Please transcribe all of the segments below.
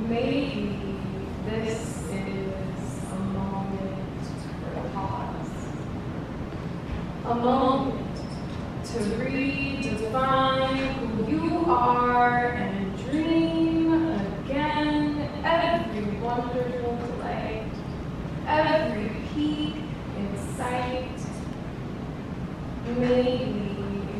maybe this is a moment for a pause. A moment to redefine who you are and dream again every wonderful delay, every peak in sight. Maybe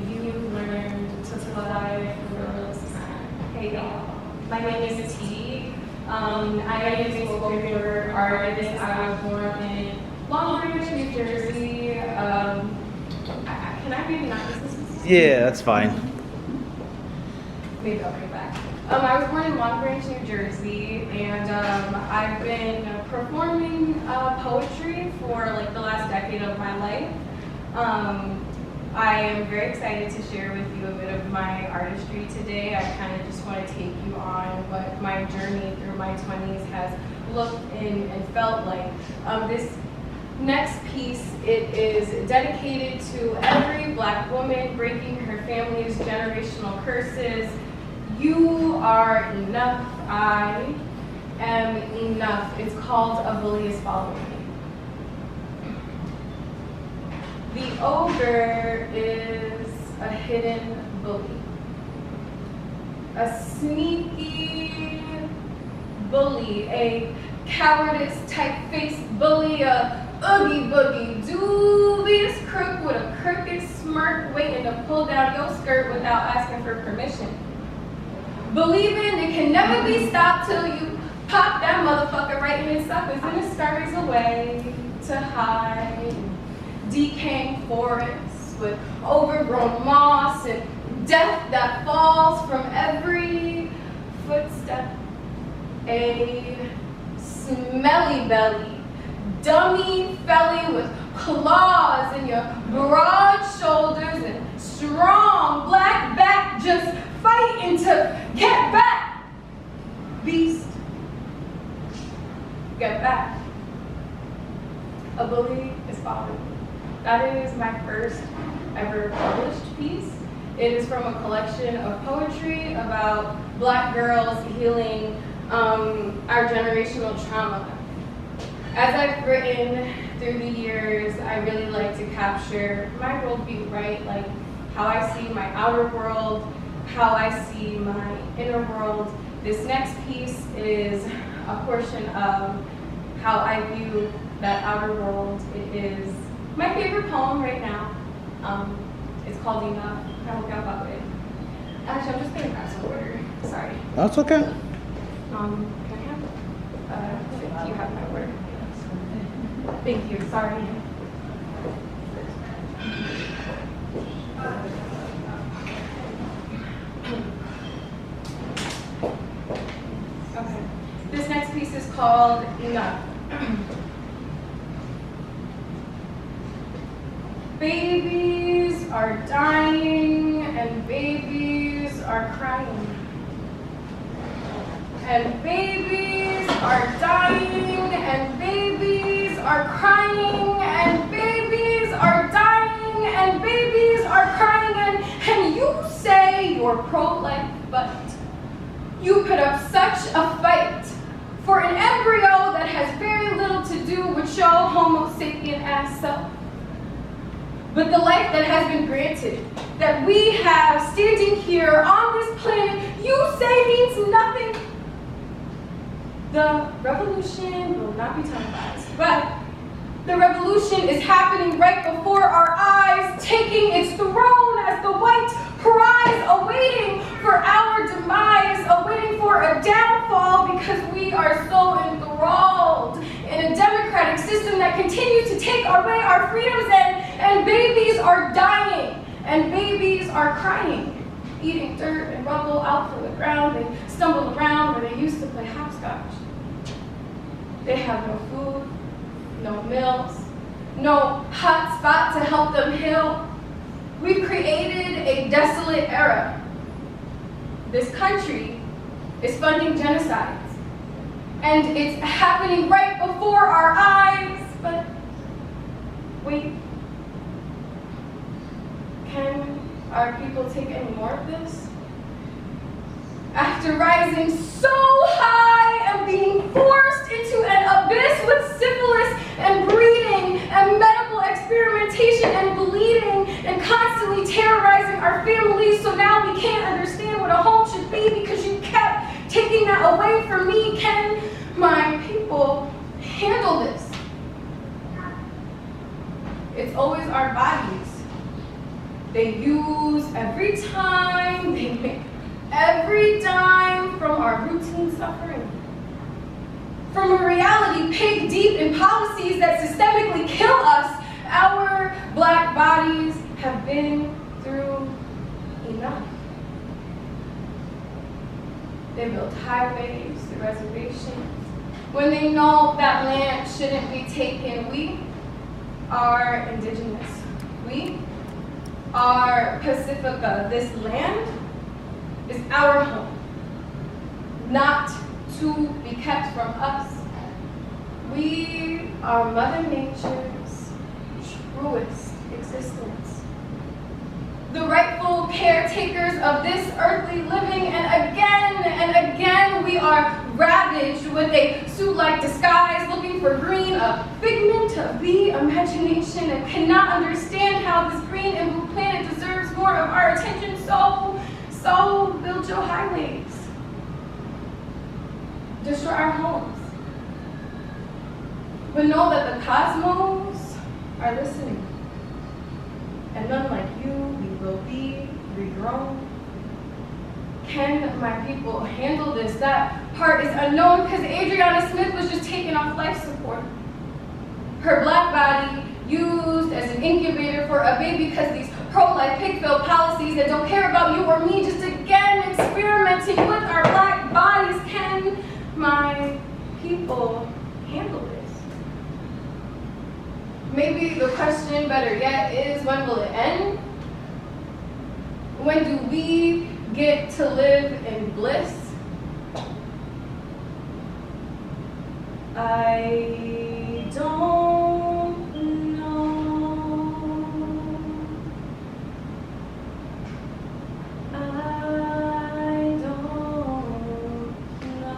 you've learned to fly for the first time. Hey y'all, my name is T. I am a spoken word artist. I was born in Long Branch, New Jersey. Can I read not this? Yeah, that's fine. Maybe I'll bring it back. I was born in Long Branch, New Jersey, and I've been performing poetry for like the last decade of my life. I am very excited to share with you a bit of my artistry today. I kind of just want to take you on what my journey through my 20s has looked and felt like. This next piece, it is dedicated to every Black woman breaking her family's generational curses. You are enough, I am enough. It's called A Bully Is Following Me. The ogre is a hidden bully, a sneaky bully, a cowardice type-faced bully, a oogie boogie, dubious crook with a crooked smirk waiting to pull down your skirt without asking for permission. Believing it can never be stopped till you pop that motherfucker right in his suckers and it scurries away to hide. Decaying forests with overgrown moss and death that falls from every footstep. A smelly belly, dummy felly with claws in your broad shoulders and strong black back just fighting to get back. Beast, get back. A bully is following me. That is my first ever published piece. It is from a collection of poetry about Black girls healing our generational trauma. As I've written through the years, I really like to capture my worldview, right? Like how I see my outer world, how I see my inner world. This next piece is a portion of how I view that outer world. It is my favorite poem right now. It's called Enough. I hope y'all got it. Actually, I'm just gonna grab some water. Sorry. That's okay. Can I have? You have my water. Thank you. Sorry. Okay. This next piece is called Enough. Babies are dying and babies are crying. And babies are dying and babies are crying and babies are dying and babies are crying and you say you're pro-life, but you put up such a fight for an embryo that has very little to do with your Homo sapien ass self. But the life that has been granted, that we have standing here on this planet, you say means nothing. The revolution will not be televised, but the revolution is happening right before our eyes, taking its throne as the white prize, awaiting for our demise, awaiting for a downfall because we are so enthralled in a democratic system that continues to take away our freedoms, and babies are dying and babies are crying, eating dirt and rubble out from the ground. They stumble around where they used to play hopscotch. They have no food, no meals, no hot spot to help them heal. We've created a desolate era. This country is funding genocides, and it's happening right before our eyes. But wait, can our people take any more of this? After rising so high family, so now we can't understand what a home should be because you kept taking that away from me. Can my people handle this? It's always our bodies. They use every time, they make every dime from our routine suffering. From a reality pig deep in policies that systemically kill us, our Black bodies have been through enough. They built highways, the reservations, when they know that land shouldn't be taken. We are indigenous. We are Pacifica. This land is our home, not to be kept from us. We are Mother Nature's truest existence, the rightful caretakers of this earthly living, and again we are ravaged with a suit-like disguise, looking for green, a figment of the imagination, and cannot understand how this green and blue planet deserves more of our attention. So build your highways. Destroy our homes. But know that the cosmos are listening. And none like you, we will be regrown. Can my people handle this? That part is unknown because Adriana Smith was just taken off life support. Her Black body used as an incubator for a baby because these pro-life pig-filled policies that don't care about you or me, just again experimenting with our Black bodies. Can my people handle this? Maybe the question, better yet, is when will it end? When do we get to live in bliss? I don't know. I don't know.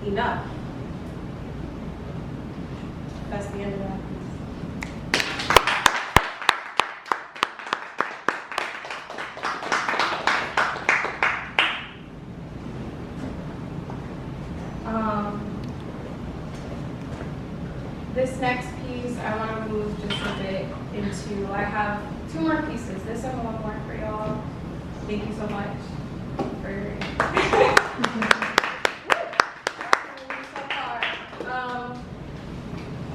Enough. That's the end of that. This next piece, I want to move just a bit into, I have two more pieces, this and one more for y'all. Thank you so much for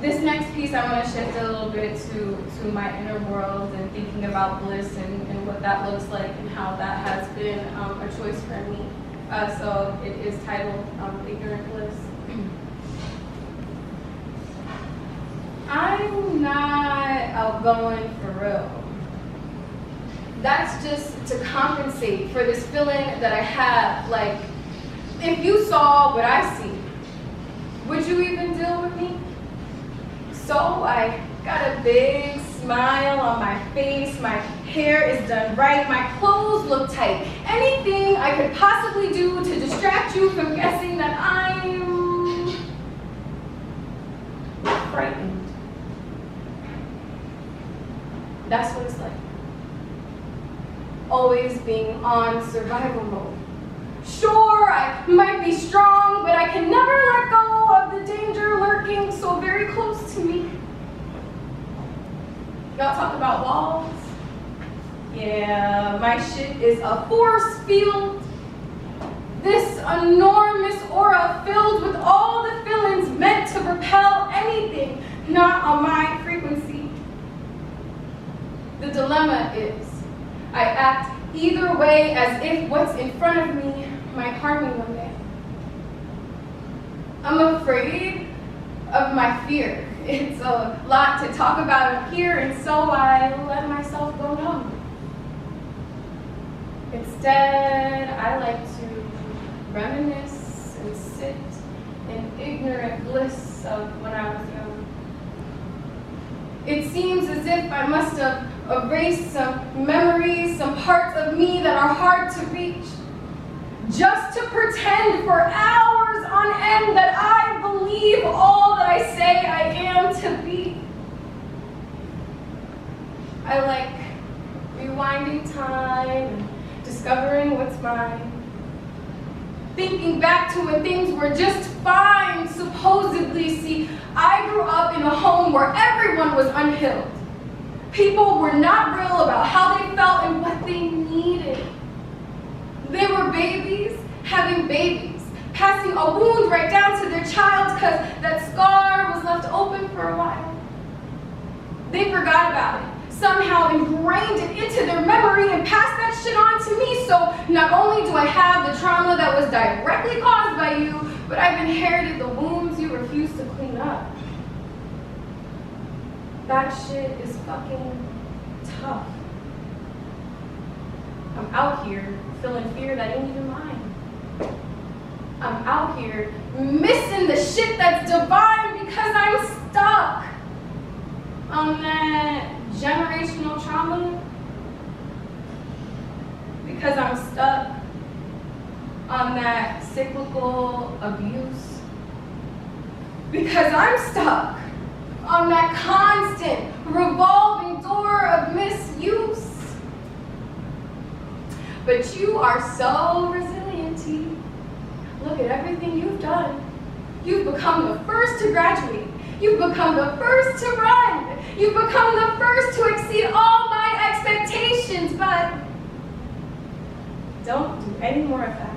this next piece, I want to shift a little bit to my inner world and thinking about bliss and what that looks like and how that has been a choice for me. So it is titled Ignorant Bliss. I'm not outgoing for real. That's just to compensate for this feeling that I have. Like, if you saw what I see, would you even deal with me? So I got a big smile on my face, my hair is done right, my clothes look tight. Anything I could possibly do to distract you from guessing that I'm frightened. That's what it's like. Always being on survival mode. Sure, I might be strong, but I can never let go of the danger lurking so very close to me. Y'all talk about walls? Yeah, my shit is a force field. This enormous aura filled with all the feelings meant to repel anything not on my frequency. The dilemma is, I act either way as if what's in front of me might harm me one day. I'm afraid of my fear. It's a lot to talk about up here, and so I let myself go numb. Instead, I like to reminisce and sit in ignorant bliss of when I was young. It seems as if I must have erased some memories, some parts of me that are hard to reach, just to pretend for hours on end that I believe all that I say I am to be. I like rewinding time and discovering what's mine. Thinking back to when things were just fine, supposedly. See, I grew up in a home where everyone was unhealed. People were not real about how they felt and what they needed. They were babies having babies, passing a wound right down to their child because that scar was left open for a while. They forgot about it, somehow ingrained it into their memory and passed that shit on to me. So not only do I have the trauma that was directly caused by you, but I've inherited the wounds you refuse to clean up. That shit is fucking tough. I'm out here feeling fear that ain't even mine. I'm out here missing the shit that's divine because I'm stuck on that generational trauma, because I'm stuck on that cyclical abuse, because I'm stuck on that constant revolving door of misuse. But you are so resilient, T. Look at everything you've done. You've become the first to graduate. You've become the first to run. You've become the first to exceed all my expectations, but don't do any more of that.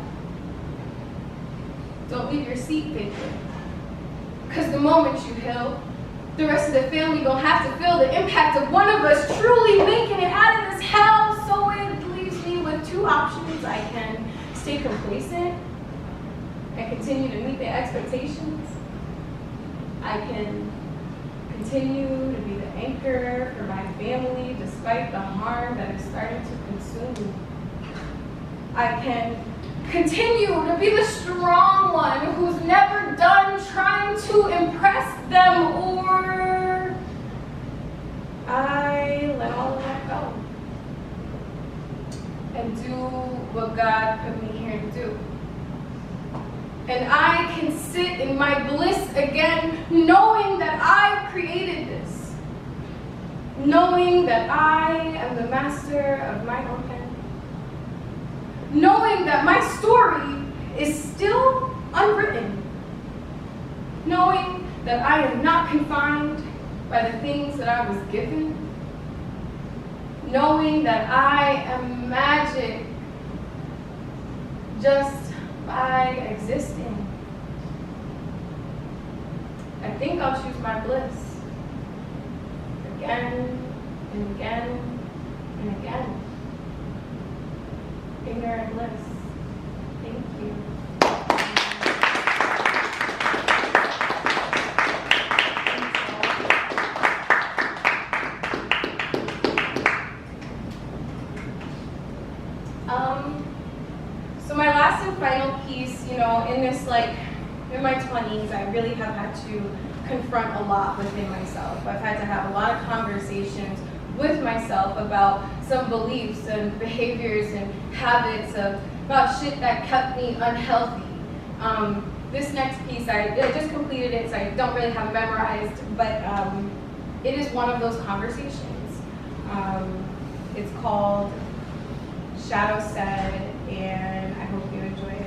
Don't leave your seat vacant. Because the moment you heal, the rest of the family gonna have to feel the impact of one of us truly making it out of this hell. So it leaves me with two options. I can stay complacent and continue to meet the expectations. I can continue to be the anchor for my family despite the harm that is starting to consume me. I can continue to be the strong one who's never done trying to impress them, or I let all of that go and do what God put me here to do. And I can sit in my bliss again, knowing that I created this. Knowing that I am the master of my own pen. Knowing that my story is still unwritten. Knowing that I am not confined by the things that I was given. Knowing that I am magic just by existing. I think I'll choose my bliss again and again and again. Ignorant bliss. Thank you. So my last and final piece, in this, in my 20s, I really have had to confront a lot within myself. I've had to have a lot of conversations with myself about some beliefs and behaviors and habits about shit that kept me unhealthy. This next piece, I just completed it, so I don't really have it memorized, but it is one of those conversations. It's called Shadow Said, and I hope you enjoy it.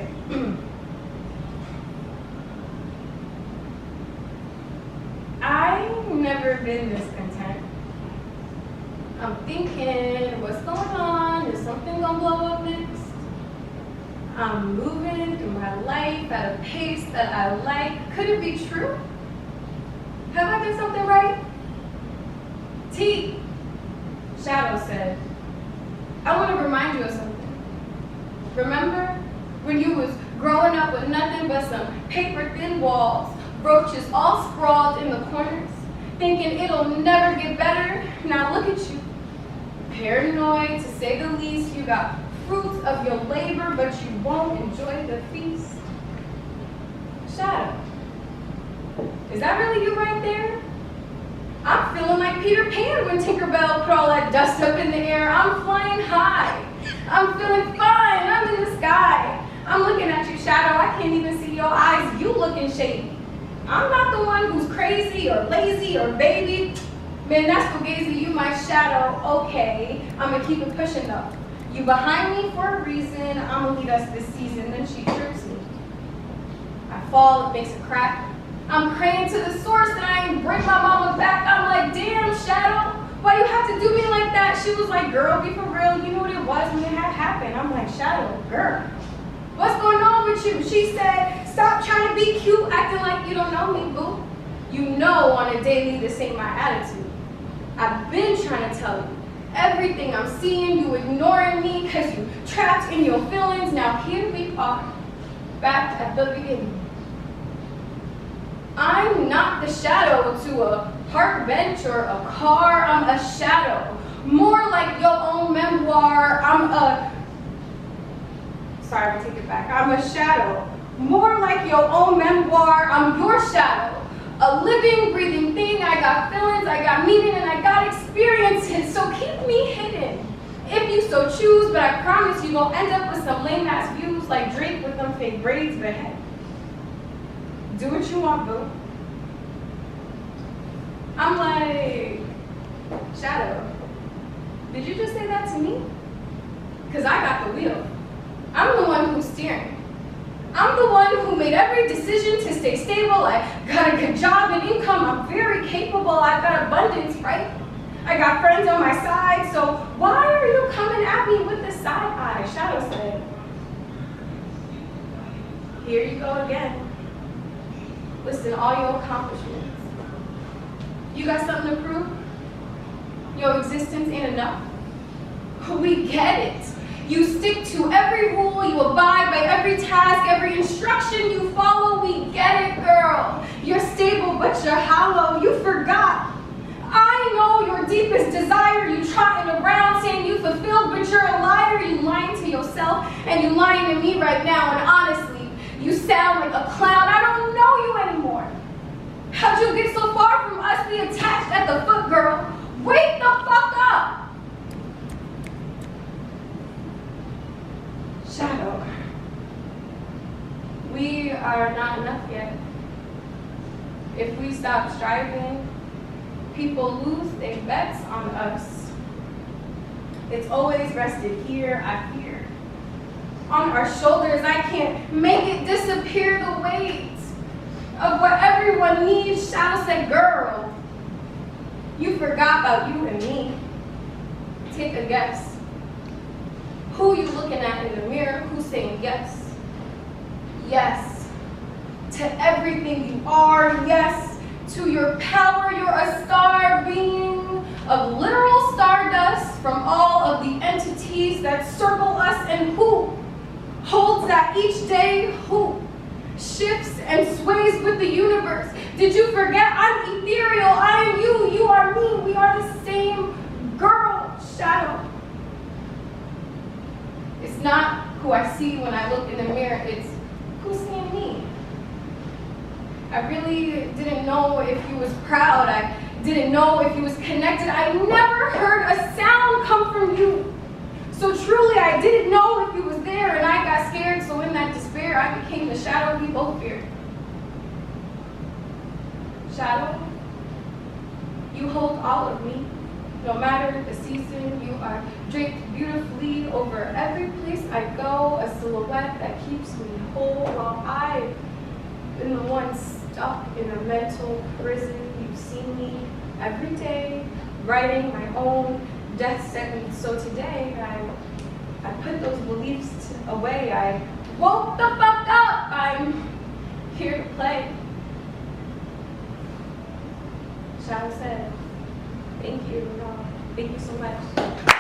I've never been this content. I'm thinking, what's going on? Is something gonna blow up next? I'm moving through my life at a pace that I like. Could it be true? Have I done something right? T. Shadow said, I want to remind you of something. Remember when you was growing up with nothing but some paper-thin walls, roaches all sprawled in the corners, thinking it'll never get better? Now look at you. Paranoid, to say the least. You got fruits of your labor, but you won't enjoy the feast. Shadow. Is that really you right there? I'm feeling like Peter Pan when Tinkerbell put all that dust up in the air. I'm flying high. I'm feeling fine. I'm in the sky. I'm looking at you, Shadow. I can't even see your eyes. You looking shady. I'm not the one who's crazy or lazy or baby. Man, that's fugazi, you my shadow. Okay, I'ma keep it pushing though. You behind me for a reason, I'ma lead us this season, then she trips me. I fall, it makes a crack. I'm praying to the source that I ain't bring my mama back. I'm like, damn, shadow, why you have to do me like that? She was like, girl, be for real, you knew what it was when it had happened. I'm like, shadow, girl, what's going on with you? She said, stop trying to be cute, acting like you don't know me, boo. You know on a daily this ain't my attitude. I've been trying to tell you. Everything I'm seeing, you ignoring me because you trapped in your feelings. Now here we are, back at the beginning. I'm not the shadow to a park bench or a car. I'm a shadow, more like your own memoir. Sorry, I'm gonna take it back. I'm a shadow, more like your own memoir. I'm your shadow. A living, breathing thing. I got feelings, I got meaning, and I got experiences. So keep me hidden, if you so choose. But I promise you won't end up with some lame ass views like Drake with them fake braids. But hey, do what you want, boo. I'm like, shadow, did you just say that to me? Cause I got the wheel. I'm the one who's steering. I'm the one who made every decision to stay stable. I got a good job and income. I'm very capable. I've got abundance, right? I got friends on my side. So why are you coming at me with the side eye? Shadow said. Here you go again. Listen, all your accomplishments. You got something to prove? Your existence ain't enough. We get it. You stick to every rule, you abide by every task, every instruction you follow. We get it, girl. You're stable, but you're hollow. You forgot. I know your deepest desire. You trotting around saying you fulfilled, but you're a liar. You lying to yourself, and you lying to me right now. And honestly, you sound like a clown. I don't know you anymore. How'd you get so far from us? We attached at the foot, girl. Wake the fuck up. Shadow, we are not enough yet. If we stop striving, people lose their bets on us. It's always rested here, I fear. On our shoulders, I can't make it disappear. The weight of what everyone needs. Shadow said, girl, you forgot about you and me. Take a guess. Who you looking at in the mirror? Who's saying yes? Yes to everything you are. Yes to your power. You're a star being of literal stardust from all of the entities that circle us. And who holds that each day? Who shifts and sways with the universe? Did you forget? I'm ethereal. I am you. You are me. We are the same girl. Shadow. It's not who I see when I look in the mirror, it's who's seeing me. I really didn't know if he was proud. I didn't know if he was connected. I never heard a sound come from you. So truly, I didn't know if he was there, and I got scared. So in that despair, I became the shadow we both feared. Shadow, you hold all of me. No matter the season, you are draped beautifully over every place I go, a silhouette that keeps me whole, while I've been the one stuck in a mental prison. You've seen me every day, writing my own death sentence. So today, I put those beliefs away. I woke the fuck up. I'm here to play. Shadow said, thank you. Thank you so much.